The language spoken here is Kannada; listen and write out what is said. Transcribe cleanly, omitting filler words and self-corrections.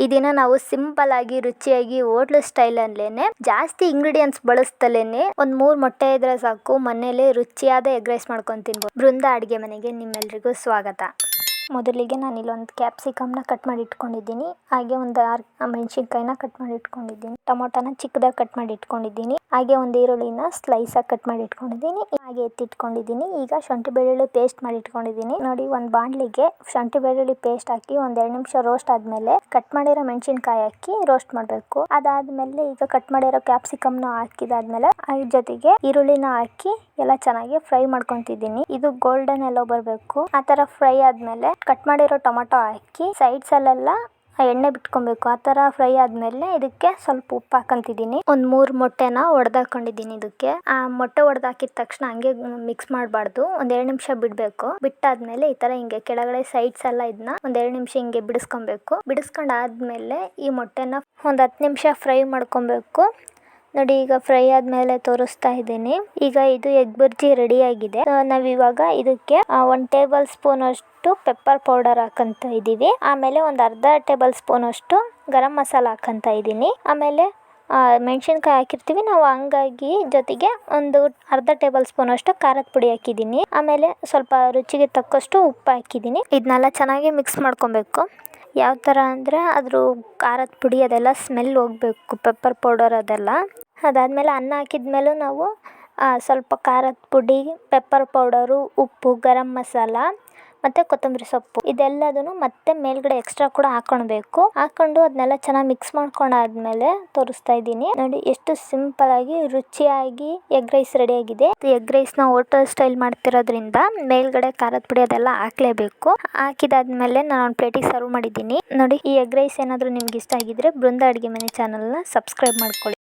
ಈ ದಿನ ನಾವು ಸಿಂಪಲ್ ಆಗಿ ರುಚಿಯಾಗಿ ಹೋಟ್ಲು ಸ್ಟೈಲ್ ಅಲ್ಲೇನೆ ಜಾಸ್ತಿ ಇಂಗ್ರೀಡಿಯೆಂಟ್ಸ್ ಬಳಸ್ತಲೇನೆ ಒಂದ್ 3 ಮೊಟ್ಟೆ ಇದ್ರೆ ಸಾಕು ಮನೇಲಿ ರುಚಿಯಾದ ಎಗ್ ರೈಸ್ ಮಾಡ್ಕೊಂಡು ತಿನ್ಬೋದು. ಬೃಂದ ಅಡುಗೆ ಮನೆಗೆ ನಿಮ್ಮೆಲ್ರಿಗೂ ಸ್ವಾಗತ. ಮೊದಲಿಗೆ ನಾನು ಇಲ್ಲೊಂದು ಕ್ಯಾಪ್ಸಿಕಮ್ನ ಕಟ್ ಮಾಡಿ ಇಟ್ಕೊಂಡಿದ್ದೀನಿ. ಹಾಗೆ ಒಂದು 6 ಮೆಣಸಿನ್ಕಾಯಿನ ಕಟ್ ಮಾಡಿ ಇಟ್ಕೊಂಡಿದ್ದೀನಿ. ಟೊಮೊಟೊನ ಚಿಕ್ಕದಾಗಿ ಕಟ್ ಮಾಡಿ ಇಟ್ಕೊಂಡಿದ್ದೀನಿ. ಹಾಗೆ ಒಂದು ಈರುಳ್ಳಿನ ಸ್ಲೈಸ್ ಆಗಿ ಕಟ್ ಮಾಡಿ ಇಟ್ಕೊಂಡಿದ್ದೀನಿ. ಹಾಗೆ ಎತ್ತಿಟ್ಕೊಂಡಿದ್ದೀನಿ. ಈಗ ಶುಂಠಿ ಬೆಳ್ಳುಳ್ಳಿ ಪೇಸ್ಟ್ ಮಾಡಿ ಇಟ್ಕೊಂಡಿದ್ದೀನಿ. ನೋಡಿ, ಒಂದು ಬಾಣಲಿಗೆ ಶುಂಠಿ ಬೆಳ್ಳುಳ್ಳಿ ಪೇಸ್ಟ್ ಹಾಕಿ ಒಂದ್ 2 ನಿಮಿಷ ರೋಸ್ಟ್ ಆದ್ಮೇಲೆ ಕಟ್ ಮಾಡಿರೋ ಮೆಣಸಿನ್ಕಾಯಿ ಹಾಕಿ ರೋಸ್ಟ್ ಮಾಡಬೇಕು. ಅದಾದ್ಮೇಲೆ ಈಗ ಕಟ್ ಮಾಡಿರೋ ಕ್ಯಾಪ್ಸಿಕಮ್ನ ಹಾಕಿದಾದ್ಮೇಲೆ ಅದ್ರ ಜೊತೆಗೆ ಈರುಳ್ಳಿನ ಹಾಕಿ ಎಲ್ಲ ಚೆನ್ನಾಗಿ ಫ್ರೈ ಮಾಡ್ಕೊಂತಿದ್ದೀನಿ. ಇದು ಗೋಲ್ಡನ್ ಎಲ್ಲೋ ಬರಬೇಕು. ಆ ತರ ಫ್ರೈ ಆದ್ಮೇಲೆ ಕಟ್ ಮಾಡಿರೋ ಟೊಮೆಟೊ ಹಾಕಿ ಸೈಡ್ಸ್ ಅಲ್ಲೆಲ್ಲ ಎಣ್ಣೆ ಬಿಟ್ಕೊಬೇಕು. ಆ ತರ ಫ್ರೈ ಆದ್ಮೇಲೆ ಇದಕ್ಕೆ ಸ್ವಲ್ಪ ಉಪ್ಪು ಹಾಕಂತಿದ್ದೀನಿ. ಒಂದ್ 3 ಮೊಟ್ಟೆನ ಒಡೆದಾಕೊಂಡಿದ್ದೀನಿ. ಇದಕ್ಕೆ ಆ ಮೊಟ್ಟೆ ಒಡೆದಾಕಿದ ತಕ್ಷಣ ಹಂಗೆ ಮಿಕ್ಸ್ ಮಾಡಬಾರ್ದು. ಒಂದ್ 2 ನಿಮಿಷ ಬಿಡ್ಬೇಕು. ಬಿಟ್ಟಾದ್ಮೇಲೆ ಈ ತರ ಹಿಂಗೆ ಕೆಳಗಡೆ ಸೈಡ್ಸ್ ಎಲ್ಲ ಇದನ್ನ ಒಂದ್ 2 ನಿಮಿಷ ಹಿಂಗೆ ಬಿಡಿಸ್ಕೊಬೇಕು. ಬಿಡಿಸ್ಕೊಂಡಾದ್ಮೇಲೆ ಈ ಮೊಟ್ಟೆನ ಒಂದ್ 10 ನಿಮಿಷ ಫ್ರೈ ಮಾಡ್ಕೊಬೇಕು. ನೋಡಿ, ಈಗ ಫ್ರೈ ಆದ್ಮೇಲೆ ತೋರಿಸ್ತಾ ಇದ್ದೀನಿ. ಈಗ ಇದು ಎಗ್ ಬುರ್ಜಿ ರೆಡಿ ಆಗಿದೆ. ನಾವಿವಾಗ ಇದಕ್ಕೆ 1 ಟೇಬಲ್ ಸ್ಪೂನ್ ಅಷ್ಟು ಪೆಪ್ಪರ್ ಪೌಡರ್ ಹಾಕಂತ ಇದೀವಿ. ಆಮೇಲೆ ಒಂದು ಅರ್ಧ ಟೇಬಲ್ ಸ್ಪೂನ್ ಅಷ್ಟು ಗರಂ ಮಸಾಲ ಹಾಕಂತ ಇದ್ದೀನಿ. ಆಮೇಲೆ ಮೆಣಸಿನ್ಕಾಯಿ ಹಾಕಿರ್ತೀವಿ ನಾವು, ಹಂಗಾಗಿ ಜೊತೆಗೆ ಒಂದು ಅರ್ಧ ಟೇಬಲ್ ಸ್ಪೂನ್ ಅಷ್ಟು ಖಾರದ ಪುಡಿ ಹಾಕಿದ್ದೀನಿ. ಆಮೇಲೆ ಸ್ವಲ್ಪ ರುಚಿಗೆ ತಕ್ಕಷ್ಟು ಉಪ್ಪು ಹಾಕಿದ್ದೀನಿ. ಇದನ್ನೆಲ್ಲ ಚೆನ್ನಾಗಿ ಮಿಕ್ಸ್ ಮಾಡ್ಕೊಬೇಕು. ಯಾವ ಥರ ಅಂದರೆ ಅದ್ರ ಖಾರದ ಪುಡಿ ಅದೆಲ್ಲ ಸ್ಮೆಲ್ ಹೋಗಬೇಕು, ಪೆಪ್ಪರ್ ಪೌಡರ್ ಅದೆಲ್ಲ. ಅದಾದಮೇಲೆ ಅನ್ನ ಹಾಕಿದ್ಮೇಲೂ ನಾವು ಸ್ವಲ್ಪ ಖಾರದ ಪುಡಿ, ಪೆಪ್ಪರ್ ಪೌಡರು, ಉಪ್ಪು, ಗರಂ ಮಸಾಲ ಮತ್ತು ಕೊತ್ತಂಬರಿ ಸೊಪ್ಪು ಇದೆಲ್ಲದನ್ನು ಮತ್ತೆ ಮೇಲ್ಗಡೆ ಎಕ್ಸ್ಟ್ರಾ ಕೂಡ ಹಾಕ್ಕೊಳ್ಬೇಕು. ಹಾಕ್ಕೊಂಡು ಅದನ್ನೆಲ್ಲ ಚೆನ್ನಾಗಿ ಮಿಕ್ಸ್ ಮಾಡ್ಕೊಂಡಾದ್ಮೇಲೆ ತೋರಿಸ್ತಾ ಇದ್ದೀನಿ. ನೋಡಿ, ಎಷ್ಟು ಸಿಂಪಲ್ ಆಗಿ ರುಚಿಯಾಗಿ ಎಗ್ ರೈಸ್ ರೆಡಿ ಆಗಿದೆ. ಎಗ್ ರೈಸ್ನ ಹೋಟೆಲ್ ಸ್ಟೈಲ್ ಮಾಡ್ತಿರೋದ್ರಿಂದ ಮೇಲ್ಗಡೆ ಖಾರದ ಪುಡಿ ಅದೆಲ್ಲ ಹಾಕ್ಲೇಬೇಕು. ಹಾಕಿದಾದ್ಮೇಲೆ ನಾನು ಒಂದು ಪ್ಲೇಟಿಗೆ ಸರ್ವ್ ಮಾಡಿದ್ದೀನಿ. ನೋಡಿ, ಈ ಎಗ್ ರೈಸ್ ಏನಾದರೂ ನಿಮ್ಗೆ ಇಷ್ಟ ಆಗಿದ್ರೆ ಬೃಂದ ಅಡುಗೆ ಮನೆ ಚಾನಲ್ನ ಸಬ್ಸ್ಕ್ರೈಬ್ ಮಾಡ್ಕೊಳ್ಳಿ.